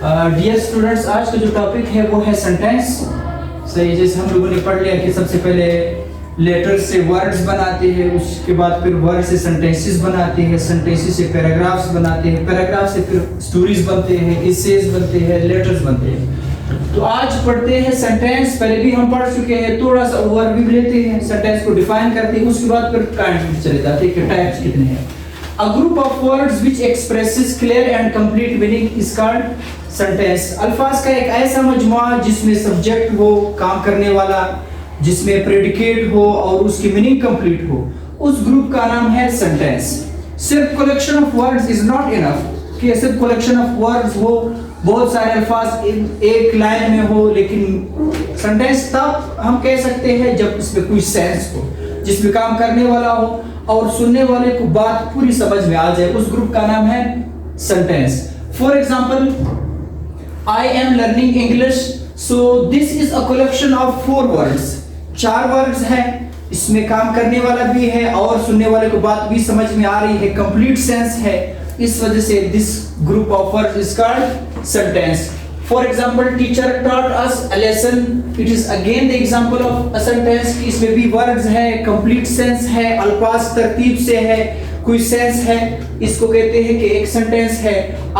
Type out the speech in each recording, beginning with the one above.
Dear students, आज का जो टॉपिक है वो है सेंटेंस। सही, जैसे हम लोगों ने पढ़ लिया कि सबसे पहले लेटर से वर्ड्स बनाते हैं, उसके बाद फिर वर्ड से सेंटेंसेस बनाते हैं, सेंटेंसेस से पैराग्राफ्स बनाते हैं, पैराग्राफ से फिर स्टोरीज बनते हैं, इसेज बनते हैं, लेटर्स बनते हैं। तो आज पढ़ते हैं सेंटेंस। पहले भी हम पढ़ चुके हैं, थोड़ा सा ओवरव्यू लेते हैं, सेंटेंस को डिफाइन करते हैं, उसके बाद फिर काइंड में चले जाते हैं कि टाइप्स कितने हैं। A group of words which expresses clear and complete meaning is called sentence। अल्फाज का एक ऐसा मजमुआ जिसमें सब्जेक्ट हो, काम करने वाला, जिसमें प्रेडिकेट हो और उसकी मीनिंग कंप्लीट हो, उस ग्रुप का नाम है सेंटेंस। सिर्फ collection of words is not enough कि सिर्फ कलेक्शन ऑफ वर्ड्स हो, बहुत सारे अल्फाज एक लाइन में हो, लेकिन सेंटेंस तब हम कह सकते हैं जब इसमें कोई सेंस हो, जिसमें काम करने वाला हो और सुनने वाले को बात पूरी समझ में आ जाए, उस ग्रुप का नाम है sentence. For example, I am learning English, so this is a collection of 4 words. 4 words है, इसमें काम करने वाला भी है और सुनने वाले को बात भी समझ में आ रही है, कंप्लीट सेंस है, इस वजह से this group of words is called sentence. For example, teacher taught us a lesson, it is again the example of a sentence। इसमें भी वर्ड्स है, कंप्लीट सेंस है, अल्फाज तरतीब से है, कोई सेंस है, इसको कहते हैं कि एक सेंटेंस है।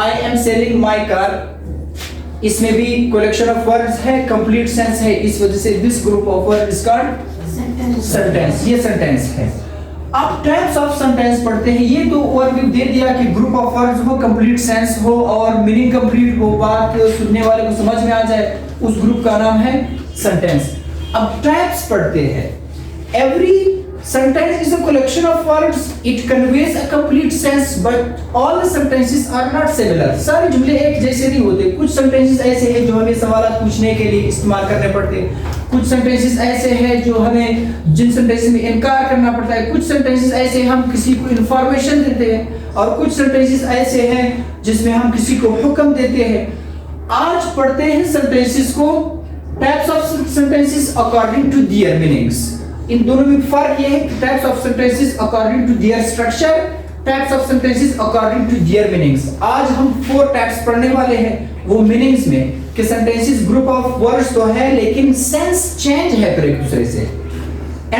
I am selling my car, इसमें भी कलेक्शन ऑफ वर्ड्स है, कंप्लीट सेंस है, इस वजह से this group of word is called sentence. ये सेंटेंस है। अब टाइप्स ऑफ सेंटेंस पढ़ते हैं। ये तो ओवरव्यू दे दिया कि ग्रुप ऑफ वर्ड्स हो, कंप्लीट सेंस हो और मीनिंग कंप्लीट हो, बात सुनने वाले को समझ में आ जाए, उस ग्रुप का नाम है सेंटेंस। अब टाइप्स पढ़ते हैं। Every sentence is a collection of words, it conveys a complete sense, but all the sentences are not similar। सारे जुमले एक जैसे नहीं होते। कुछ सेंटेंसेस ऐसे हैं जो हमें सवालात पूछने के लिए इस्तेमाल करने पड़ते हैं, कुछ सेंटेंसेस ऐसे हैं जो हमें जिन सेंटेंसेस में इनकार करना पड़ता है, कुछ सेंटेंसेस ऐसे हम किसी को इंफॉर्मेशन देते हैं और कुछ सेंटेंसेस ऐसे हैं जिसमें हम किसी को हुक्म देते हैं। आज पढ़ते हैं सेंटेंसेस को, types of sentences according to their meanings. इन दोनों में फर्क यह है कि types of sentences according to their structure, types of sentences according to their meanings. आज हम 4 टाइप्स पढ़ने वाले हैं, वो मीनिंग्स में कि सेंटेंसेस ग्रुप ऑफ वर्ड्स तो है लेकिन सेंस चेंज है फिर एक दूसरे से।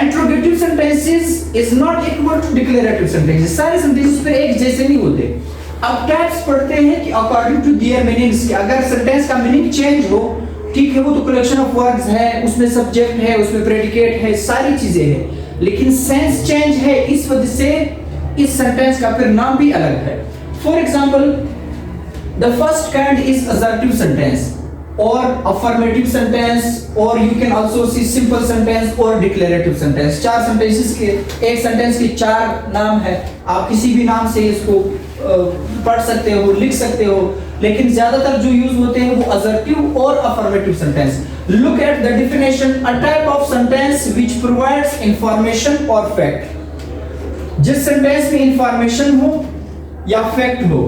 Interrogative sentences is not equal to declarative sentences. सारे सेंटेंसेस फिर एक जैसे नहीं होते। अब टाइप्स पढ़ते हैं कि अकॉर्डिंग टू देयर मीनिंग्स, कि अगर सेंटेंस का मीनिंग चेंज हो, ठीक है, वो तो कलेक्शन ऑफ वर्ड्स है, उसमें सब्जेक्ट है, उसमें प्रेडिकेट है, सारी चीजें हैं, लेकिन सेंस चेंज है, इस वजह से इस सेंटेंस का फिर नाम भी अलग है। For example, the first kind is assertive sentence और अफर्मेटिव सेंटेंस, और you can also C simple sentence और डिक्लेरेटिव सेंटेंस। 4 सेंटेंसेस के, एक सेंटेंस के 4 नाम है। आप किसी भी नाम से इसको पढ़ सकते हो, लिख सकते हो, लेकिन ज्यादातर जो यूज होते हैं वो असर्टिव और affirmative sentence. Look at the definition, a type of sentence which provides information और फैक्ट। जिस सेंटेंस में इंफॉर्मेशन हो या फैक्ट हो,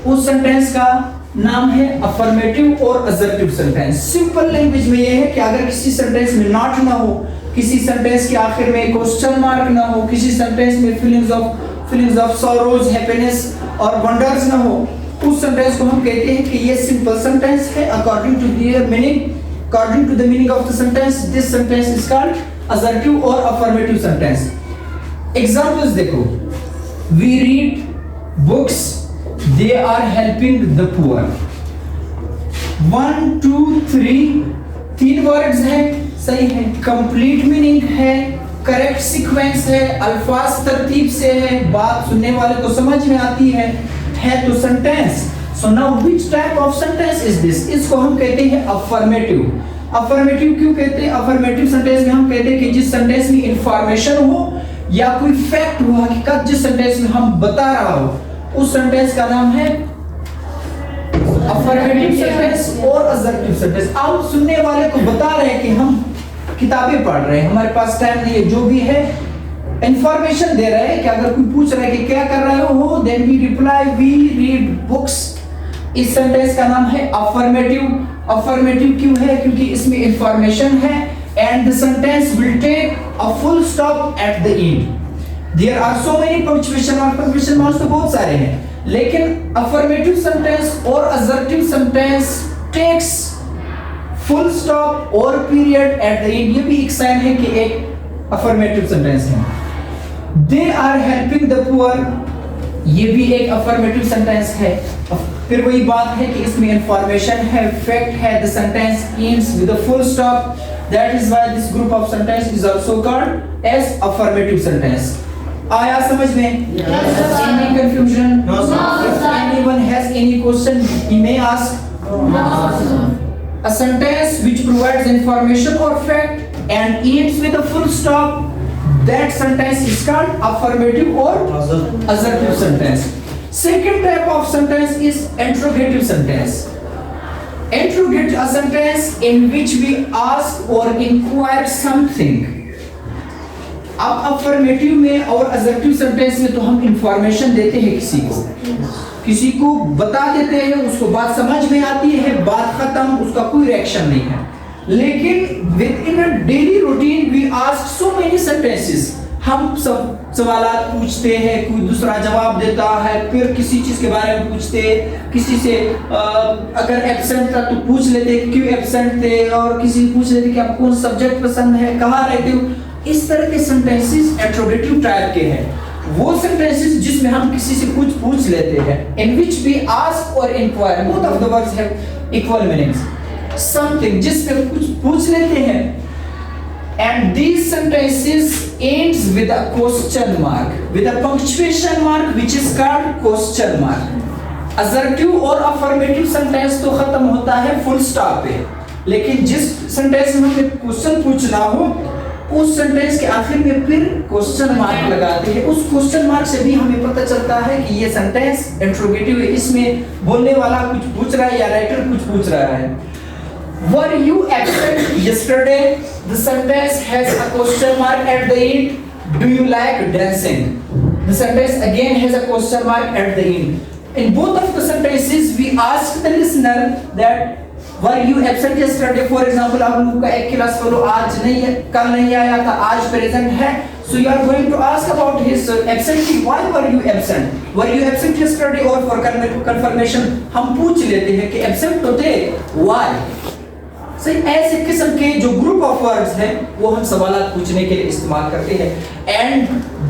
उस सेंटेंस का नाम है अफर्मेटिव और असर्टिव सेंटेंस। सिंपल लैंग्वेज में यह है कि अगर किसी सेंटेंस में नॉट ना हो, किसी सेंटेंस के आखिर में क्वेश्चन मार्क ना हो, किसी सेंटेंस में फीलिंग्स ऑफ सॉरोज, हैप्पीनेस और वंडर्स ना हो, उस सेंटेंस को हम कहते हैं कि ये सिंपल सेंटेंस है according to their meaning, according to the meaning of the sentence. This sentence is called assertive और अफर्मेटिव सेंटेंस। एग्जांपल्स देखो, we read books, they are helping the poor. 1 2 3 words हैं, सही है, कंप्लीट मीनिंग है, correct sequence है, अल्फाज तरतीब से है, बात सुनने वाले को समझ में आती है तो sentence. So now which type of sentence is this? इसको हम कहते हैं अफर्मेटिव। अफर्मेटिव क्यों कहते हैं? अफर्मेटिव सेंटेंस में हम कहते हैं कि जिस सेंटेंस में इंफॉर्मेशन हो या कोई फैक्ट हो, हकीकत जिस सेंटेंस में हम बता रहा हो, उस सेंटेंस का नाम है अफर्मेटिव सेंटेंस और असर्टिव सेंटेंस। आप सुनने वाले को बता रहे हैं कि हम किताबें पढ़ रहे हैं, हमारे पास टाइम नहीं है, जो भी है इंफॉर्मेशन दे रहे हैं कि अगर कोई पूछ रहा है कि क्या कर रहे हो, then we reply we read books. इस सेंटेंस का नाम है अफर्मेटिव। अफर्मेटिव क्यों है? क्योंकि इसमें इंफॉर्मेशन है and the sentence will take a full stop at the end. There are so many punctuation marks, punctuation marks तो बहुत सारे हैं, लेकिन अफर्मेटिव सेंटेंस और assertive sentence takes full stop और पीरियड एट द एंड, ये भी एक साइन है कि एक अफर्मेटिव सेंटेंस है। They are helping the poor, ये भी एक अफर्मेटिव सेंटेंस है। फिर वही बात है कि इसमें इंफॉर्मेशन है, फैक्ट है, the sentence ends with a full stop, that is why this group of sentence is also called as affirmative sentence. आया समझ में? Any confusion? No, sir. If anyone has any question, he may ask. A sentence which provides information or fact and ends with a full stop, that sentence is called affirmative or assertive sentence. Second type of sentence is interrogative sentence. Interrogate a sentence in which we ask or inquire something. अब affirmative में और assertive sentence में तो हम information देते हैं, किसी को बता देते हैं, उसको बात समझ में आती है, बात खत्म, उसका कोई रिएक्शन नहीं है। लेकिन within a daily routine we ask so many sentences, हम सब सवालात पूछते हैं, कोई दूसरा जवाब देता है, फिर किसी चीज के बारे में पूछते, किसी से अगर एब्सेंट था तो पूछ लेते क्यों एब्सेंट थे, और किसी पूछ लेते कि आपको कौन सब्जेक्ट पसंद है, कहाँ रहते हो। इस तरह के सेंटेंसेस इंट्रोगेटिव टाइप के हैं। वो सेंटेंसेस जिसमें हम किसी से कुछ पूछ लेते हैं, in which we ask or inquire, both of the words have equal meanings. Something जिसमें कुछ पूछ लेते हैं, and these sentences ends with a question mark, with a punctuation mark which is called question mark. Assertive और affirmative sentence तो खत्म होता है full stop पे, लेकिन जिस सेंटेंस में हमें क्वेश्चन पूछना हो उस सेंटेंस के आखिर में फिर क्वेश्चन मार्क लगाते हैं। उस क्वेश्चन मार्क से भी हमें पता चलता है कि ये सेंटेंस इंट्रोगेटिव है, इसमें बोलने वाला कुछ पूछ रहा है या राइटर कुछ पूछ रहा है। Were you absent yesterday? The sentence has a question mark at the end. Do you like dancing? The sentence again has a question mark at the end. In both of the sentences, we ask the listener that were you absent yesterday? For example, आप लोगों का एक class fellow आज नहीं है, कल नहीं आया था, आज प्रेजेंट है, so you are going to ask about his absentee. Why were you absent? Were you absent yesterday? और for confirmation हम पूछ लेते हैं कि absent तो थे, why? सही, ऐसे किस्म के जो ग्रुप ऑफ वर्ड्स हैं वो हम सवालात पूछने के लिए इस्तेमाल करते हैं। And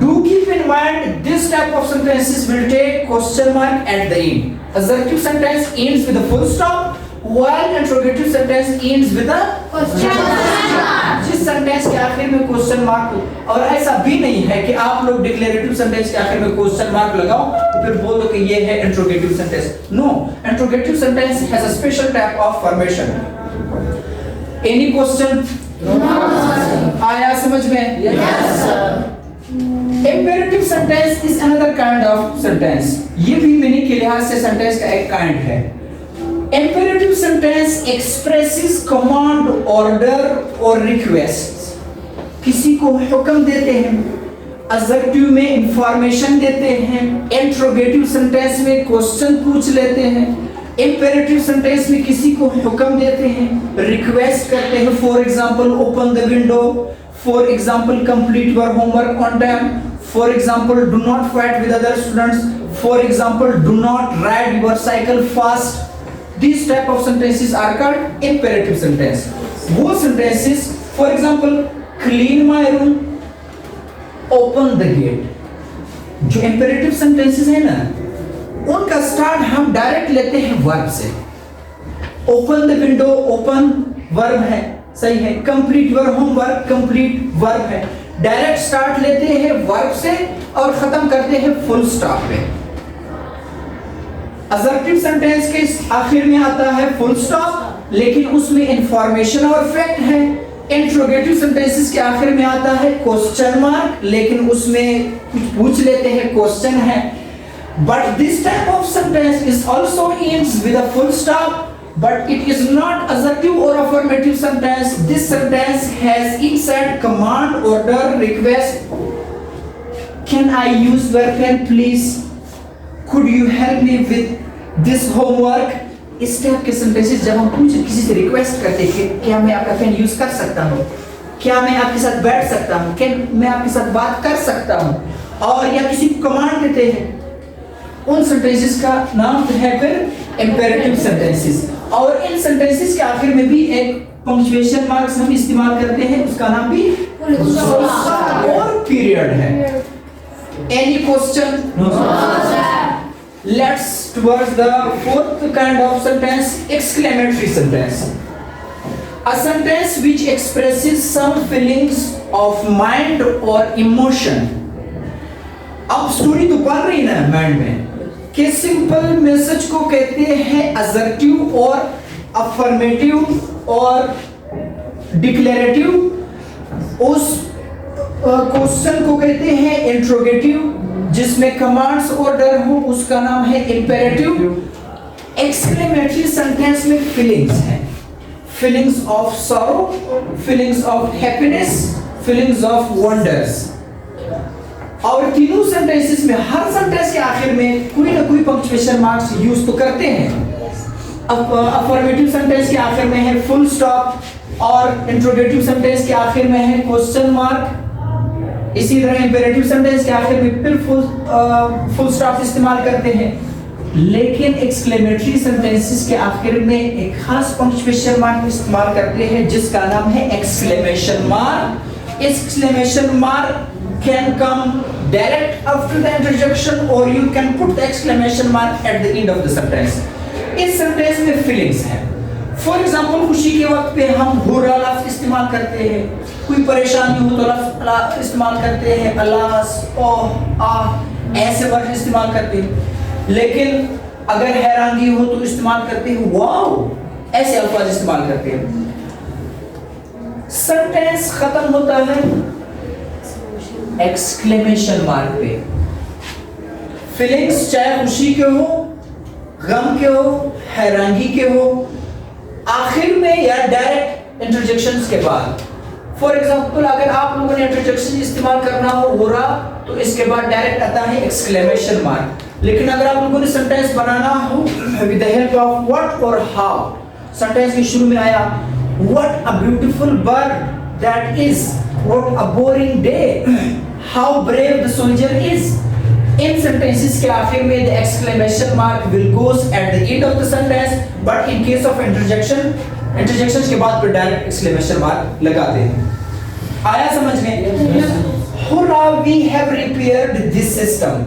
do keep in mind this type of sentences will take question mark at the end. Assertive sentence ends with a full stop, while interrogative sentence ends with a question mark. जिस sentence के आखिर में question mark हो, और ऐसा भी नहीं है कि आप लोग डिक्लेरेटिव सेंटेंस के आखिर में क्वेश्चन मार्क लगाओ तो फिर बोलो कि ये है interrogative sentence. No, interrogative sentence has a special type of formation. Any question? आया समझ में? Yes, sir. Imperative sentence is another kind of sentence. ये भी मीनिंग के लिहाज से सेंटेंस का एक काइंड है। Imperative sentence expresses command, order or request. किसी को हुक्म देते हैं, assertive में इंफॉर्मेशन देते हैं, interrogative sentence में क्वेश्चन पूछ लेते हैं, imperative sentence में किसी को हुक्म देते हैं, रिक्वेस्ट करते हैं। For example, open the window. For example, complete your homework on time. For example, do not fight with other students. For example, do not ride your cycle fast. These type of sentences are called imperative sentence. वो sentences, for example, clean my room, open the gate. जो imperative sentences है ना, उनका start हम direct लेते हैं verb से। Open the window, open verb है, सही है। Complete your homework, complete verb है। डायरेक्ट स्टार्ट लेते हैं verb से और खत्म करते हैं full stop पे। असर्टिव सेंटेंस के आखिर में आता है फुल स्टॉप, लेकिन उसमें इंफॉर्मेशन और फैक्ट है। इंट्रोगेटिव सेंटेंसेस के आखिर में आता है क्वेश्चन मार्क, लेकिन उसमें कुछ पूछ लेते हैं, क्वेश्चन है। But this type of sentence is also ends with a full stop, but it is not assertive or affirmative sentence. This sentence has inside command, order, request. Can I use your pen please? Could you help me with this homework? इस type के sentences जब हम किसी से request करते हैं कि क्या मैं आपका पेन यूज कर सकता हूँ, क्या मैं आपके साथ बैठ सकता हूँ, क्या मैं आपके साथ बात कर सकता हूँ, और या किसी को कमांड देते हैं, उन सेंटेंसेस का नाम है फिर इम्पेरेटिव सेंटेंसेस। और इन सेंटेंसेस के आखिर में भी एक पंक्चुएशन मार्क्स हम इस्तेमाल करते हैं, उसका नाम भी और पीरियड है। Any question? Let's towards the fourth kind of sentence, exclamatory sentence. A sentence which expresses some feelings of mind or emotion. अब स्टोरी तो बन रही ना माइंड में कि सिंपल मैसेज को कहते हैं असर्टिव और अफर्मेटिव और डिक्लेरेटिव। उस क्वेश्चन को कहते हैं इंट्रोगेटिव, जिसमें कमांड्स और डर हो, उसका नाम है इंपेरेटिव। एक्सक्लेमेटरी सेंटेंस में फीलिंग्स हैं, feelings of sorrow, feelings of happiness, feelings of wonders। और तीनों सेंटेंसेस में हर सेंटेंस के आखिर में कोई ना कोई पंक्चुएशन मार्क्स यूज तो करते हैं। अफर्मेटिव सेंटेंस के आखिर में है फुल स्टॉप और इंट्रोगेटिव सेंटेंस के आखिर में है क्वेश्चन मार्क। इसी तरह इंपेरेटिव सेंटेंस के आखिर में फिर फुल स्टॉप इस्तेमाल करते हैं। लेकिन एक्सक्लेमेटरी सेंटेंसेस के आखिर में एक खास पंक्चुएशन मार्क इस्तेमाल करते हैं जिसका नाम है exclamation mark. Exclamation mark can come direct after the interjection और you can put the exclamation mark at the end of the sentence. इस सेंटेंस में फीलिंग्स हैं। फॉर एग्जांपल, खुशी के वक्त पे हम हुर्रा लफ्ज इस्तेमाल करते हैं, कोई परेशानी हो तो लफ्ज इस्तेमाल करते हैं, अलास, ओह, आह, ऐसे वर्ड इस्तेमाल करते हैं। लेकिन अगर हैरानगी हो तो इस्तेमाल करते हैं वाओ, ऐसे अल्फाज इस्तेमाल करते हैं। सेंटेंस खत्म होता है एक्सक्लेमेशन मार्क पे। फीलिंग्स चाहे खुशी के हो, गम के हो, हैरानगी के हो, आखिर में या डायरेक्ट इंटरजेक्शंस के बाद। फॉर एग्जांपल, अगर आप लोगों ने इंटरजेक्शन इस्तेमाल करना हो रहा तो इसके बाद डायरेक्ट आता है एक्सक्लेमेशन मार्क। लेकिन अगर आप लोगों ने सेंटेंस बनाना हो with the help of what और हाउ, सेंटेंस के शुरू में आया what a beautiful bird that is, what a boring day, how brave the soldier is. In sentences के आखिर में the exclamation mark will goes eight the end of the sentence, but in case of interjections के बाद फिर direct exclamation mark लगाते हैं। आया समझ में? Hurrah, we have repaired this system.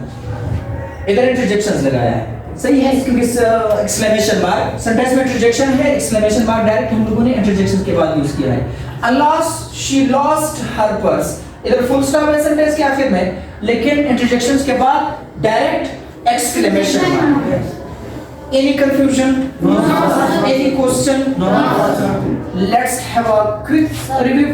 इधर इंटरजेक्शंस लगाया है, सही है, क्योंकि एक्सक्लेमेशन मार्क सेंटेंस में इंटरजेक्शन है, एक्सक्लेमेशन मार्क डायरेक्ट हम लोगों ने इंटरजेक्शन के बाद यूज किया है। Alas, she lost her purse, इधर फुल स्टॉप है सेंटेंस के आखिर में, लेकिन इंटरजेक्शंस के बाद direct exclamation mark. Any confusion? Any question? Let's have a quick review.